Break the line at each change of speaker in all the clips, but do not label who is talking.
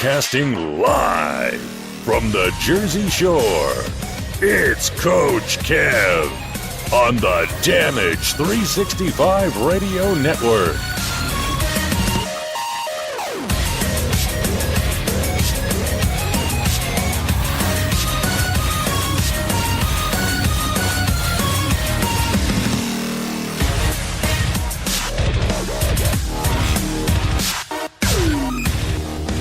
Broadcasting live from the Jersey Shore, it's Coach Kev on the Damage 365 Radio Network.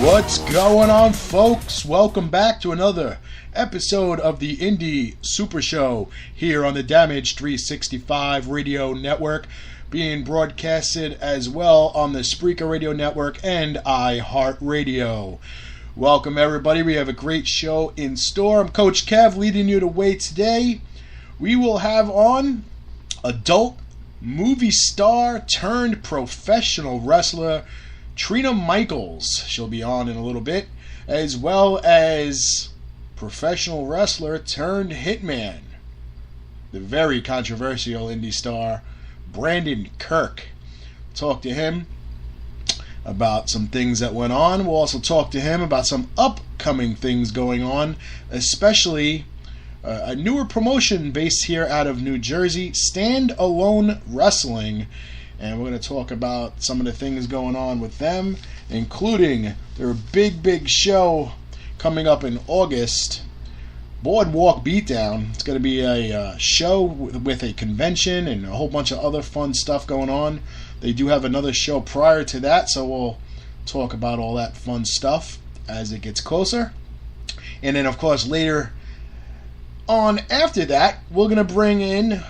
What's going on, folks? Welcome back to another episode of the Indy Super Show here on the Damage 365 Radio Network, being broadcasted as well on the Spreaker Radio Network and iHeartRadio. Welcome, everybody. We have a great show in store. I'm Coach Kev, leading you the way today. We will have on adult movie star turned professional wrestler Trina Michaels. She'll be on in a little bit, as well as professional wrestler turned Hitman, the very controversial indie star Brandon Kirk. Talk to him about some things that went on. We'll also talk to him about some upcoming things going on, especially a newer promotion based here out of New Jersey, Stand Alone Wrestling. And we're going to talk about some of the things going on with them, including their big show coming up in August, Boardwalk Beatdown. It's going to be a show with a convention and a whole bunch of other fun stuff going on. They do have another show prior to that, so we'll talk about all that fun stuff as it gets closer. And then, of course, later on after that, we're going to bring in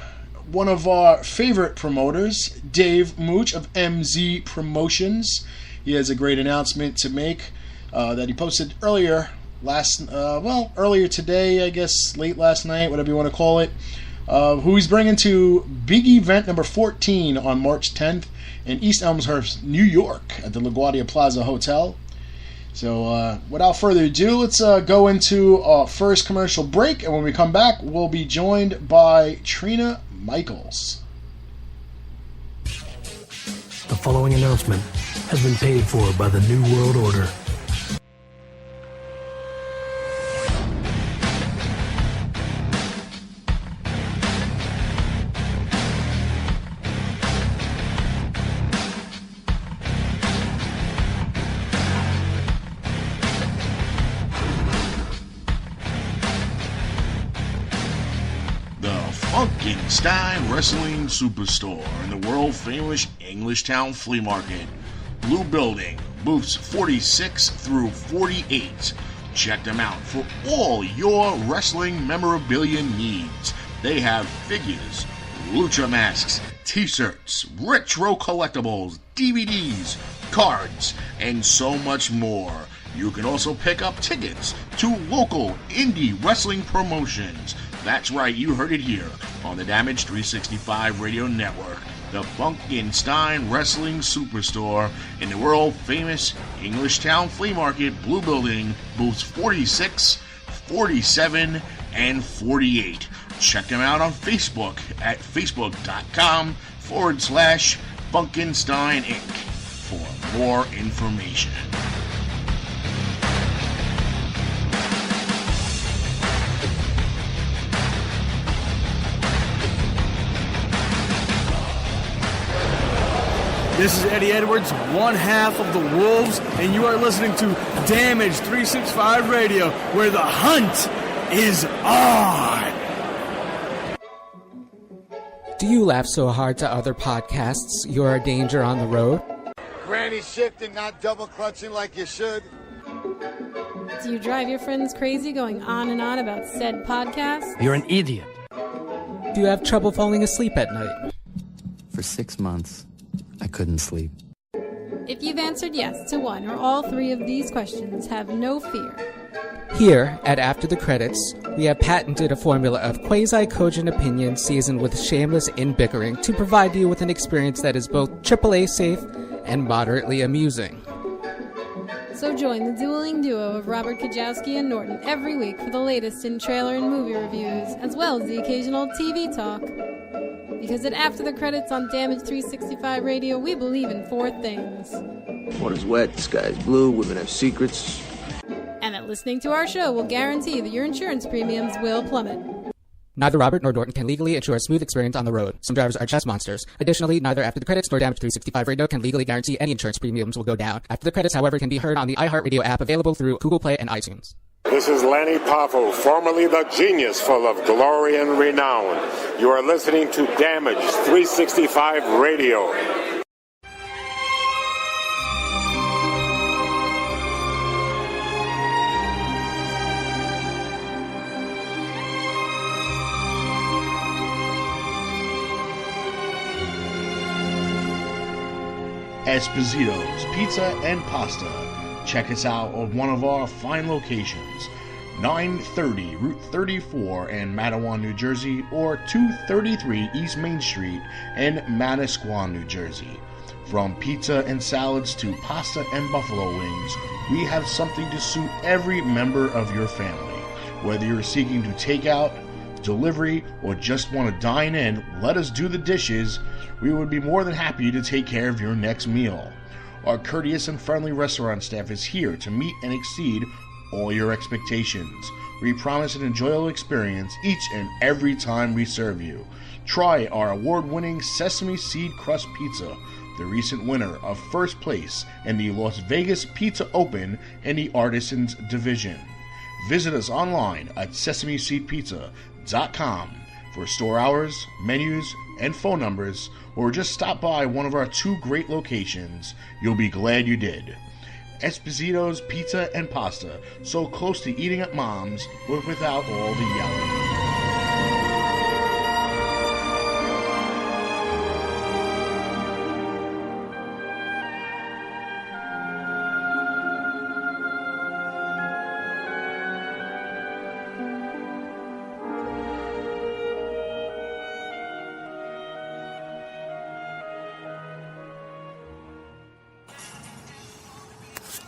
one of our favorite promoters, Dave Mooch of MZ Promotions. He has a great announcement to make that he posted earlier today, I guess, late last night, whatever you want to call it, who he's bringing to big event number 14 on March 10th in East Elmhurst, New York, at the LaGuardia Plaza Hotel. So without further ado, let's go into our first commercial break, and when we come back, we'll be joined by Trina Michaels.
The following announcement has been paid for by the New World Order.
Funkenstein Wrestling Superstore in the world-famous Englishtown Flea Market. Blue Building, booths 46 through 48. Check them out for all your wrestling memorabilia needs. They have figures, lucha masks, t-shirts, retro collectibles, DVDs, cards, and so much more. You can also pick up tickets to local indie wrestling promotions. That's right, you heard it here on the Damage 365 Radio Network. The Funkenstein Wrestling Superstore in the world-famous Englishtown Flea Market, Blue Building, booths 46, 47, and 48. Check them out on Facebook at facebook.com/Funkenstein Inc. for more information.
This is Eddie Edwards, one half of the Wolves, and you are listening to Damage 365 Radio, where the hunt is on.
Do you laugh so hard to other podcasts you're a danger on the road?
Granny shifting, not double clutching like you should.
Do you drive your friends crazy going on and on about said podcast?
You're an idiot.
Do you have trouble falling asleep at night?
For 6 months, I couldn't sleep.
If you've answered yes to one or all three of these questions, have no fear.
Here, at After the Credits, we have patented a formula of quasi-cogent opinion seasoned with shameless in-bickering to provide you with an experience that is both AAA safe and moderately amusing.
So join the dueling duo of Robert Kajowski and Norton every week for the latest in trailer and movie reviews, as well as the occasional TV talk. Because at After the Credits on Damage 365 Radio, we believe in four things.
Water's wet, the sky's blue, women have secrets,
listening to our show will guarantee that your insurance premiums will plummet.
Neither Robert nor Norton can legally ensure a smooth experience on the road. Some drivers are chess monsters. Additionally, neither After the Credits nor Damage 365 Radio can legally guarantee any insurance premiums will go down. After the Credits, however, can be heard on the iHeartRadio app available through Google Play and iTunes.
This is Lanny Poffo, formerly the genius full of glory and renown. You are listening to Damage 365 Radio.
Esposito's Pizza and Pasta. Check us out at one of our fine locations, 930 Route 34 in Matawan, New Jersey, or 233 East Main Street in Manasquan, New Jersey. From pizza and salads to pasta and buffalo wings, we have something to suit every member of your family. Whether you're seeking to take out, delivery, or just want to dine in, let us do the dishes. We would be more than happy to take care of your next meal. Our courteous and friendly restaurant staff is here to meet and exceed all your expectations. We promise an enjoyable experience each and every time we serve you. Try our award-winning sesame seed crust pizza, the recent winner of first place in the Las Vegas Pizza Open in the Artisans Division. Visit us online at sesameseedpizza.com for store hours, menus, and phone numbers, or just stop by one of our two great locations. You'll be glad you did. Esposito's Pizza and Pasta, so close to eating at Mom's, but without all the yelling.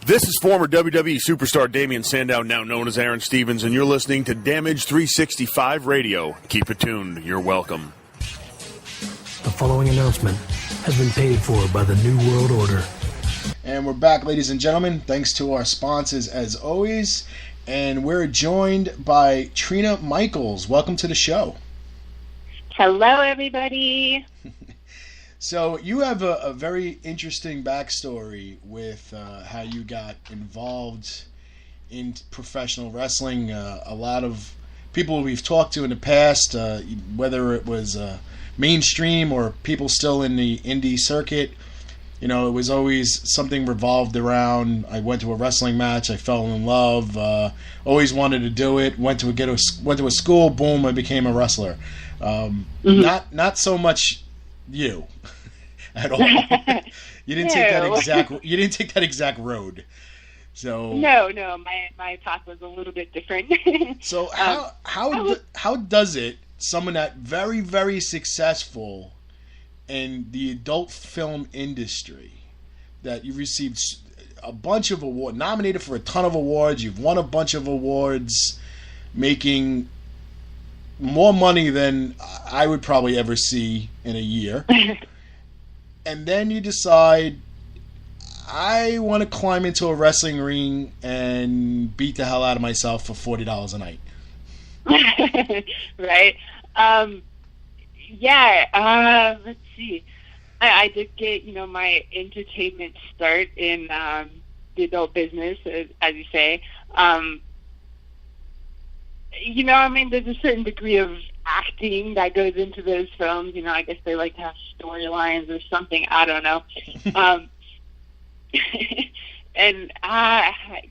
This is former WWE superstar Damian Sandow, now known as Aaron Stevens, and you're listening to Damage 365 Radio. Keep it tuned. You're welcome.
The following announcement has been paid for by the New World Order.
And we're back, ladies and gentlemen, thanks to our sponsors as always. And we're joined by Trina Michaels. Welcome to the show.
Hello, everybody.
So you have a very interesting backstory with how you got involved in professional wrestling. A lot of people we've talked to in the past, whether it was mainstream or people still in the indie circuit, you know, it was always something revolved around. I went to a wrestling match, I fell in love, always wanted to do it. Went to a school, boom, I became a wrestler. Not so much you at all. You didn't take that exact road. So
no, my path was a little bit different.
So how does it, someone that very, very successful in the adult film industry, that you received a bunch of awards, nominated for a ton of awards, you've won a bunch of awards, making more money than I would probably ever see in a year, and then you decide, I want to climb into a wrestling ring and beat the hell out of myself for $40 a night.
Right. Let's see. I did get, my entertainment start in the adult business, as you say. There's a certain degree of acting that goes into those films. I guess they like to have storylines or something. I don't know. And I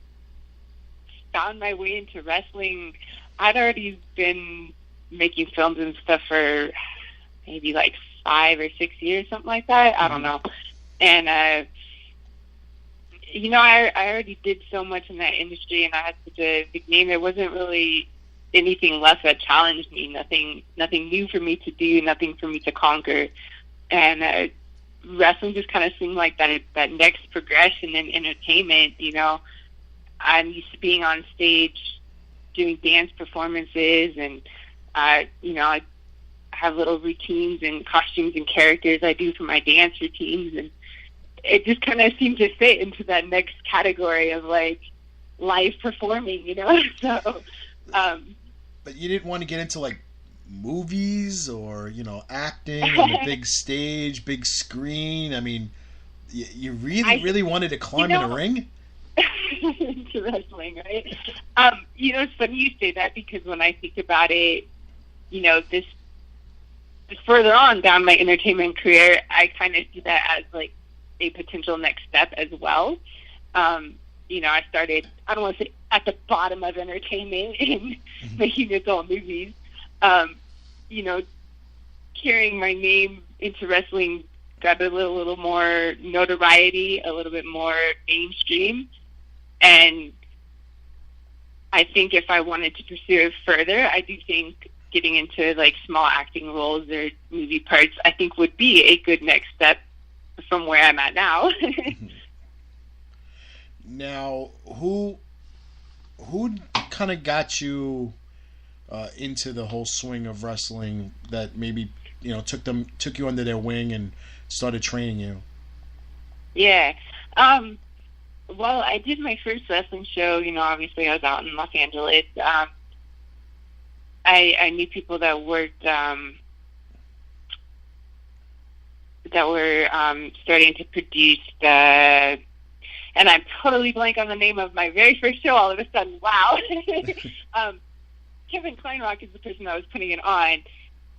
found my way into wrestling. I'd already been making films and stuff for maybe like 5 or 6 years, something like that. I don't know. And, I already did so much in that industry, and I had such a big name. There wasn't really anything left that challenged me. Nothing new for me to do, nothing for me to conquer. And wrestling just kind of seemed like that next progression in entertainment. I'm used to being on stage doing dance performances, and I have little routines and costumes and characters I do for my dance routines, and it just kind of seemed to fit into that next category of like live performing, you know. So,
but you didn't want to get into like movies or, you know, acting on the big stage, big screen. I mean, you really wanted to climb in a ring?
Into wrestling, right? You know, it's funny you say that, because when I think about it, you know, this further on down my entertainment career, I kind of see that as like a potential next step as well. You know, I started, I don't want to say at the bottom of entertainment in making adult movies. You know, carrying my name into wrestling got a little more notoriety, a little bit more mainstream. And I think if I wanted to pursue it further, I do think getting into like small acting roles or movie parts, I think would be a good next step from where I'm at now.
Now, who kind of got you into the whole swing of wrestling, that maybe, you know, took you under their wing and started training you?
Yeah. Well, I did my first wrestling show, you know, obviously I was out in Los Angeles. I knew people that worked, that were starting to produce and I'm totally blank on the name of my very first show all of a sudden. Wow. Kevin Kleinrock is the person that was putting it on,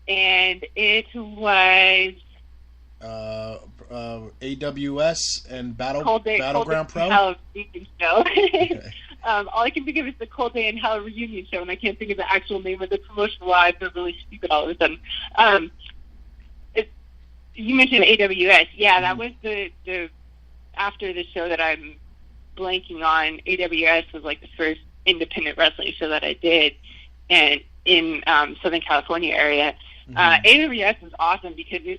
and it was
AWS and Battleground Pro.
Hell show. Okay. All I can think of is the Cold Day in Hell reunion show, and I can't think of the actual name of the promotion. Why I feel really stupid all of a sudden. You mentioned AWS. Yeah, that was the after the show that I'm blanking on. AWS was like the first independent wrestling show that I did, and in Southern California area. AWS was awesome because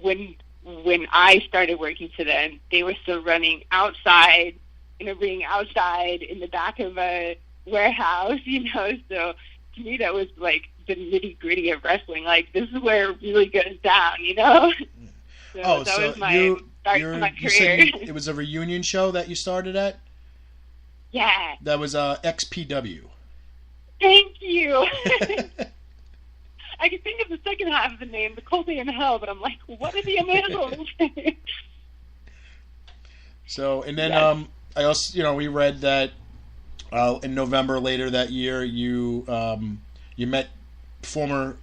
when I started working for them, they were still running outside in a ring outside in the back of a warehouse, you know. So to me, that was like the nitty gritty of wrestling. Like, this is where it really goes down, you know. So that was my start to my career.
You said it was a reunion show that you started at?
Yeah.
That was XPW.
Thank you. I can think of the second half of the name, the Cold Day in Hell, but I'm like, what are the initials?
So, and then I also, you know, we read that in November later that year, you met former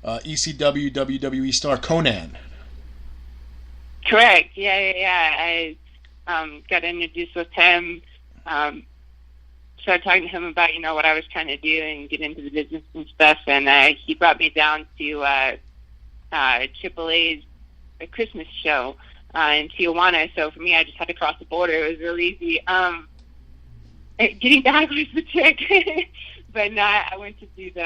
ECW WWE star Conan.
Correct. Yeah. I got introduced with him. Started talking to him about, you know, what I was trying to do and get into the business and stuff, and he brought me down to AAA's Christmas show in Tijuana. So for me, I just had to cross the border. It was real easy. Getting back was the trick, but no, I went to do the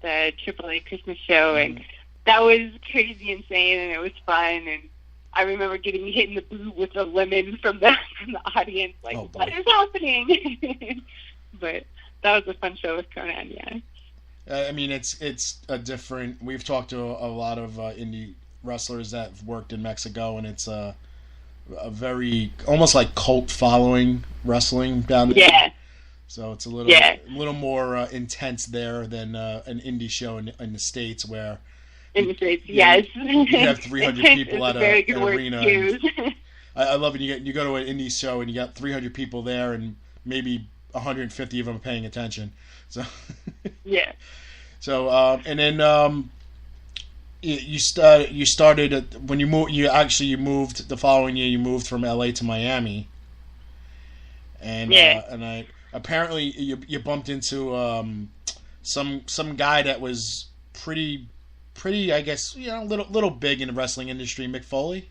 AAA Christmas show, and that was crazy insane, and it was fun. And I remember getting hit in the boob with a lemon from the audience, like, what is happening? But that was a fun show with Conan, yeah.
I mean, it's a different. We've talked to a lot of indie wrestlers that have worked in Mexico, and it's a very almost like cult following wrestling down there.
Yeah.
So it's a little more intense there than an indie show in the States, where
in the States, yes,
you have 300 people at an arena. I love it. You go to an indie show and you got 300 people there, and maybe 150 of them paying attention. So
yeah.
So and then you started when you moved. You moved the following year. You moved from LA to Miami, and I apparently you bumped into some guy that was pretty, I guess, you know, little big in the wrestling industry, Mick Foley.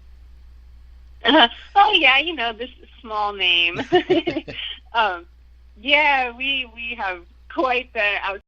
Oh yeah, you know, this small name. Yeah, we have quite the